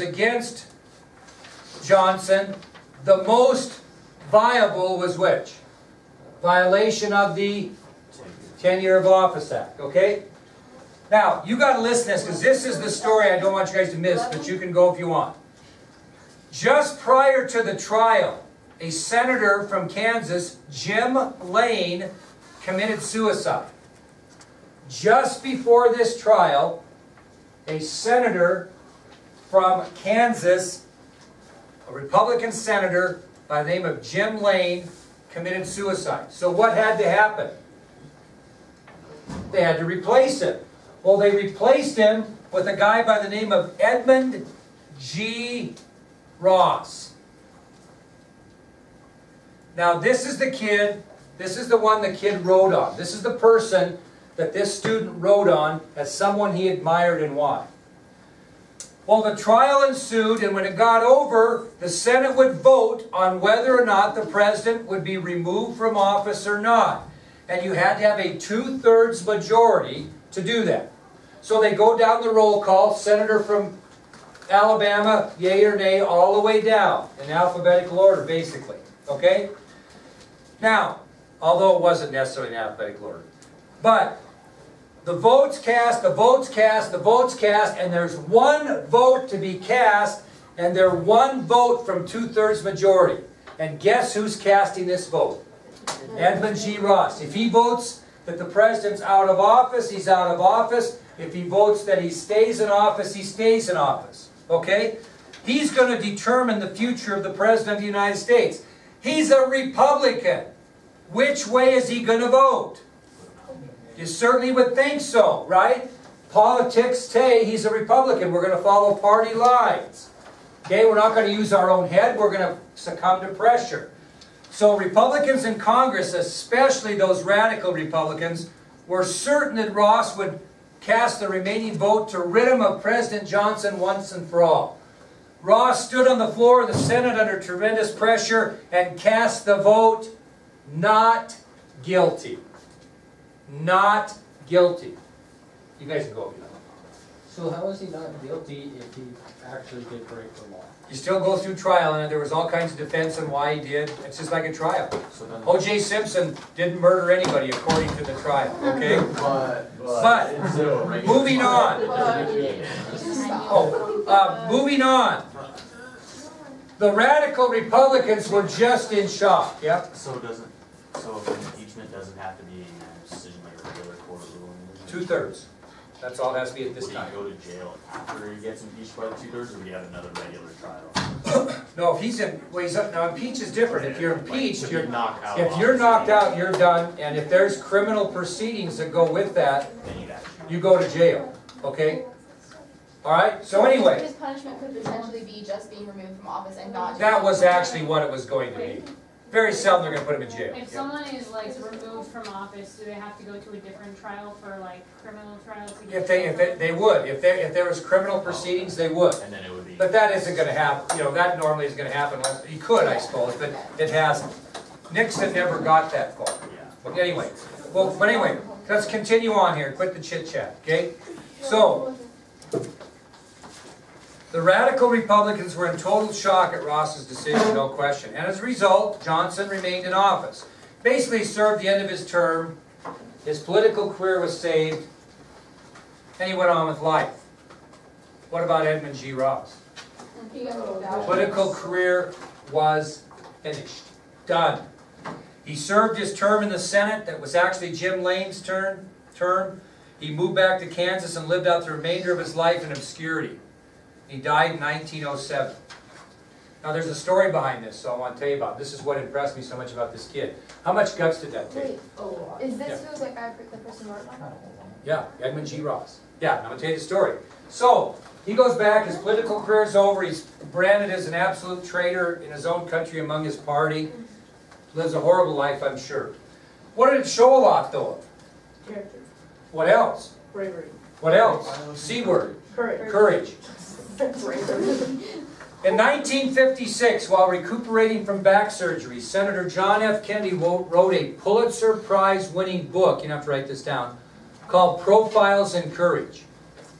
against Johnson, the most viable was which? Violation of the Tenure of Office Act, okay? Now, you got to listen to this, because this is the story I don't want you guys to miss, but you can go if you want. Just prior to the trial, a senator from Kansas, Jim Lane, committed suicide. Just before this trial, a senator from Kansas, a Republican senator by the name of Jim Lane, committed suicide. So what had to happen? They had to replace him. Well, they replaced him with a guy by the name of Edmund G. Ross. Now this is the kid, this is the one the kid wrote on. This is the person that this student wrote on as someone he admired and why. Well, the trial ensued, and when it got over, the Senate would vote on whether or not the president would be removed from office or not. And you had to have a 2/3 majority to do that. So they go down the roll call, senator from Alabama, yay or nay, all the way down, in alphabetical order, basically. Okay? Now, although it wasn't necessarily in alphabetical order. But the votes cast, the votes cast, the votes cast, and there's one vote to be cast, and they're one vote from 2/3 majority. And guess who's casting this vote? Edmund G. Ross. If he votes that the president's out of office, he's out of office. If he votes that he stays in office, he stays in office. Okay? He's going to determine the future of the president of the United States. He's a Republican. Which way is he going to vote? You certainly would think so, right? Politics say he's a Republican. We're going to follow party lines. Okay, we're not going to use our own head. We're going to succumb to pressure. So Republicans in Congress, especially those radical Republicans, were certain that Ross would cast the remaining vote to rid him of President Johnson once and for all. Ross stood on the floor of the Senate under tremendous pressure and cast the vote not guilty. Not guilty. You guys can go if you know. So how is he not guilty if he actually did break the law? You still go through trial, and there was all kinds of defense on why he did. It's just like a trial. So then, O.J. Simpson didn't murder anybody according to the trial, okay? But moving on. Moving on. The radical Republicans were just in shock. Yep. So impeachment doesn't have to be a decision like a regular court ruling? 2/3. That's all it has to be at this time. Will he go to jail after he gets impeached by the 2/3, or will he have another regular trial? No, if he's in, well, now impeach is different. If you're impeached, if you're knocked out, you're done. And if there's criminal proceedings that go with that, then you go to jail. Okay? All right. So anyway, his punishment could potentially be just being removed from office and not. That was actually what it was going to be. Very seldom they're going to put him in jail. If someone is like removed from office, do they have to go to a different trial for like criminal trials? If they would, if there was criminal proceedings, they would. And then it would be. But that isn't going to happen. You know, that normally is going to happen. He could, I suppose, but it hasn't. Nixon never got that far. But anyway, let's continue on here. Quit the chit chat, okay? So. The radical Republicans were in total shock at Ross's decision, no question. And as a result, Johnson remained in office. Basically, he served the end of his term. His political career was saved. And he went on with life. What about Edmund G. Ross? Political career was finished. Done. He served his term in the Senate. That was actually Jim Lane's term. He moved back to Kansas and lived out the remainder of his life in obscurity. He died in 1907. Now there's a story behind this, so I want to tell you about it. This is what impressed me so much about this kid. How much guts did that take? Wait, is this who the person wrote on? Yeah, Edmund G. Ross. Yeah, I'm going to tell you the story. So, he goes back, his political career is over, he's branded as an absolute traitor in his own country among his party. Lives a horrible life, I'm sure. What did it show a lot, though? Character. What else? Bravery. What else? C word. Courage. Courage. Bravery. In 1956, while recuperating from back surgery, Senator John F. Kennedy wrote a Pulitzer Prize-winning book, you have to write this down, called Profiles in Courage.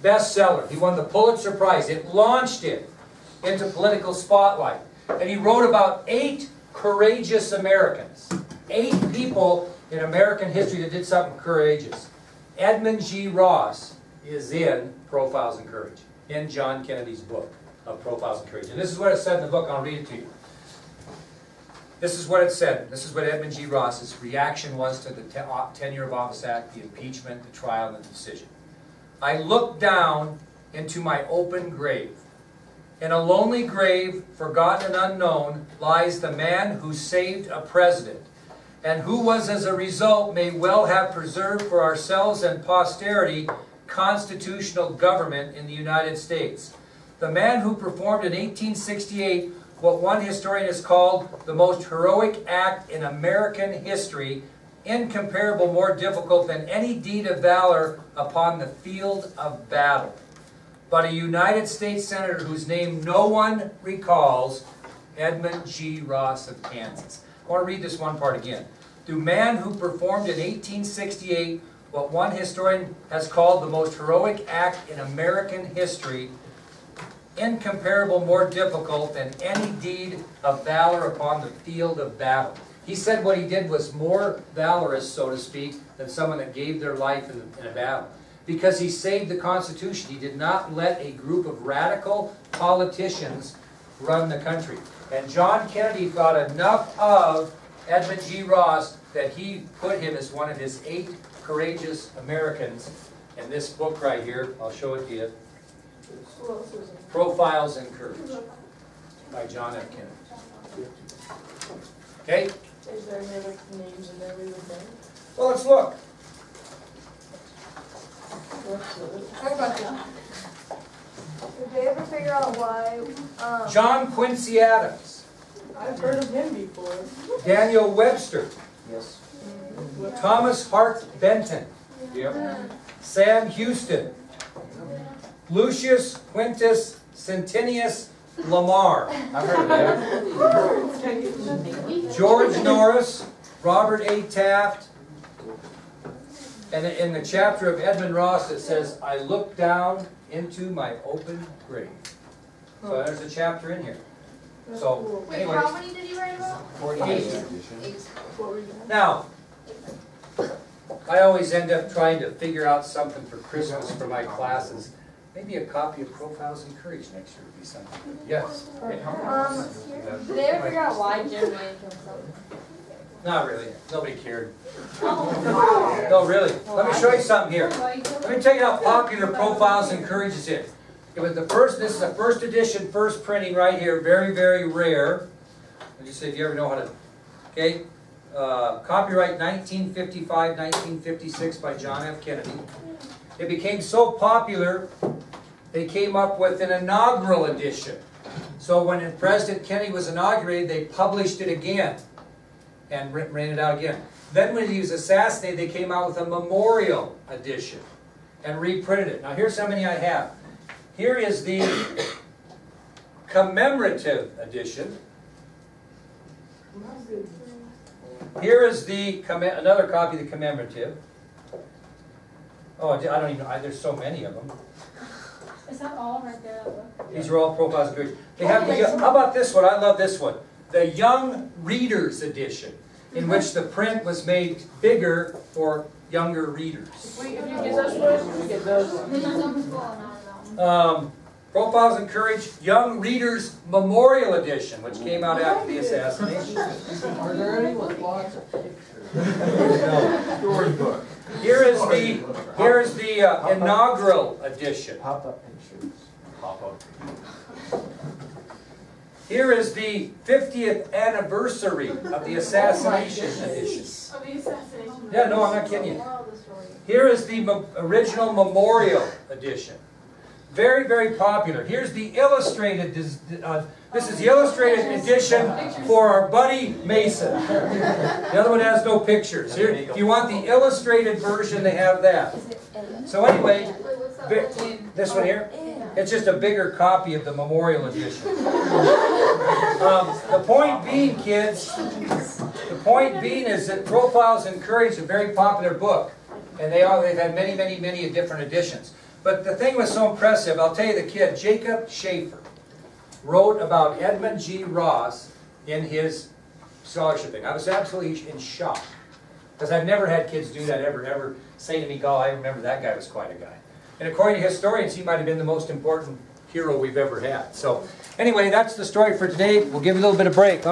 Bestseller. He won the Pulitzer Prize. It launched him into political spotlight. And he wrote about 8 courageous Americans. 8 people in American history that did something courageous. Edmund G. Ross is in Profiles in Courage, in John Kennedy's book of Profiles in Courage. And this is what it said in the book. I'll read it to you. This is what it said. This is what Edmund G. Ross's reaction was to the Tenure of Office Act, the impeachment, the trial, and the decision. I looked down into my open grave. In a lonely grave, forgotten and unknown, lies the man who saved a president, and who was, as a result, may well have preserved for ourselves and posterity constitutional government in the United States. The man who performed in 1868 what one historian has called the most heroic act in American history, incomparable, more difficult than any deed of valor upon the field of battle. But a United States Senator whose name no one recalls, Edmund G. Ross of Kansas. I want to read this one part again. The man who performed in 1868 what one historian has called the most heroic act in American history, incomparable, more difficult than any deed of valor upon the field of battle. He said what he did was more valorous, so to speak, than someone that gave their life in a battle. Because he saved the Constitution. He did not let a group of radical politicians run the country. And John Kennedy thought enough of Edmund G. Ross that he put him as one of his 8 courageous Americans in this book right here. I'll show it to you. Who else is in? Profiles in Courage by John F. Kennedy. Okay? Is there any other names in there we would know? Well, let's look. How about that? Did they ever figure out why? John Quincy Adams. I've heard of him before. Daniel Webster. Yes. Thomas Hart Benton. Yep. Sam Houston. Lucius Quintus Centenius Lamar. I've heard of that. George Norris. Robert A. Taft. And in the chapter of Edmund Ross it says, I look down into my open grave. So there's a chapter in here. So, Wait, anyway. how many did you write about? 48. 8. What were you doing? Now, I always end up trying to figure out something for Christmas for my classes. Maybe a copy of Profiles in Courage next year would be something. Yes? Did they ever figure out why Jim Wayne killed himself? Not really. Nobody cared. No, really. Let me show you something here. Let me tell you how popular Profiles in Courage is in. It was the first, this is a first edition, first printing right here. Very, very rare. Let me see if you ever know how to, okay? Copyright 1955, 1956 by John F. Kennedy. It became so popular, they came up with an inaugural edition. So when President Kennedy was inaugurated, they published it again and ran it out again. Then when he was assassinated, they came out with a memorial edition and reprinted it. Now here's how many I have. Here is the commemorative edition. Here is the another copy of the commemorative. Oh, I don't even know. There's so many of them. Is that all right there? Look. These are all Profiles in Courage. They have the, how about this one? I love this one. The Young Readers edition, in which the print was made bigger for younger readers. If you get those ones, we get those ones. Profiles in Courage, Young Readers Memorial Edition, which came out after the assassination. Are there any with lots of pictures? No. Storybook. Here is the inaugural edition. Pop-up pictures. Pop-up. Here is the 50th anniversary of the assassination edition. Of the assassination. Yeah, no, I'm not kidding you. Moral of the story. Here is the original memorial edition. Very, very popular. Here's the illustrated, this is the illustrated edition for our buddy Mason. The other one has no pictures. Here, if you want the illustrated version, they have that. So anyway, Wait, what's that one? this one here, it's just a bigger copy of the memorial edition. The point being, kids, the point being is that Profiles in Courage is a very popular book. And they've had many, many, many different editions. But the thing was so impressive, I'll tell you the kid, Jacob Schaefer. wrote about Edmund G. Ross in his scholarship thing. I was absolutely in shock. Because I've never had kids do that ever say to me, "God, I remember that guy was quite a guy." And according to historians, he might have been the most important hero we've ever had. So anyway, that's the story for today. We'll give a little bit of break.